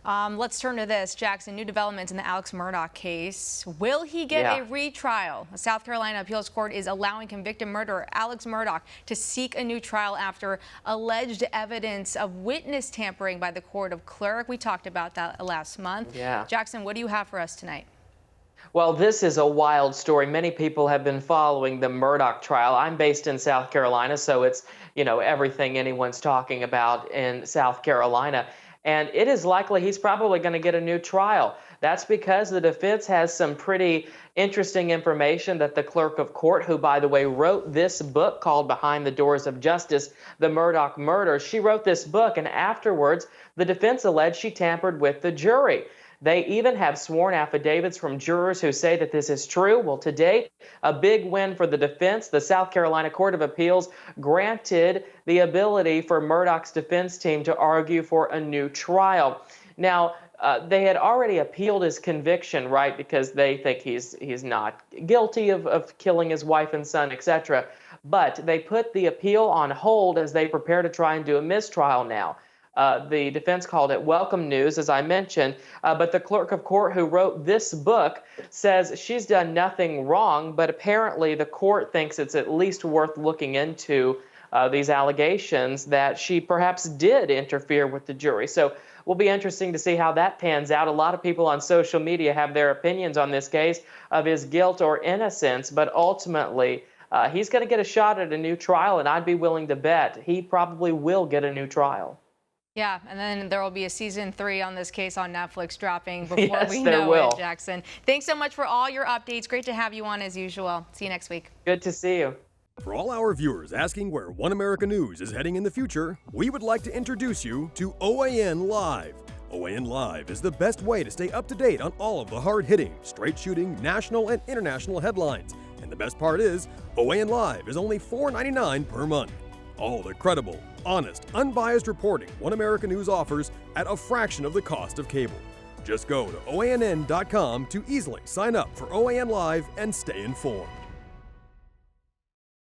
Let's turn to this. Jackson, new developments in the Alex Murdaugh case. Will he get a retrial? A South Carolina appeals court is allowing convicted murderer Alex Murdaugh to seek a new trial after alleged evidence of witness tampering by the court of clerk. We talked about that last month. Jackson, what do you have for us tonight? Well, this is a wild story. Many people have been following the Murdaugh trial. I'm based in South Carolina, so it's, everything anyone's talking about in South Carolina. And it is likely he's probably going to get a new trial. That's because the defense has some pretty interesting information that the clerk of court, who, by the way, wrote this book called Behind the Doors of Justice, The Murdaugh Murders, she wrote this book, and afterwards, the defense alleged she tampered with the jury. They even have sworn affidavits from jurors who say that this is true. Well, today, a big win for the defense. The South Carolina Court of Appeals granted the ability for Murdaugh's defense team to argue for a new trial. Now, they had already appealed his conviction, right, because they think he's not guilty of killing his wife and son, etc. But they put the appeal on hold as they prepare to try and do a mistrial now. The defense called it welcome news, as I mentioned, but the clerk of court who wrote this book says she's done nothing wrong, but apparently the court thinks it's at least worth looking into these allegations that she perhaps did interfere with the jury. So will be interesting to see how that pans out. A lot of people on social media have their opinions on this case of his guilt or innocence, but ultimately he's going to get a shot at a new trial, and I'd be willing to bet he probably will get a new trial. Yeah, and then there will be a season 3 on this case on Netflix dropping before we know it, Jackson. Thanks so much for all your updates. Great to have you on as usual. See you next week. Good to see you. For all our viewers asking where One America News is heading in the future, we would like to introduce you to OAN Live. OAN Live is the best way to stay up to date on all of the hard-hitting, straight-shooting, national and international headlines. And the best part is, OAN Live is only $4.99 per month. All the credible, honest, unbiased reporting One America News offers at a fraction of the cost of cable. Just go to OANN.com to easily sign up for OAN Live and stay informed.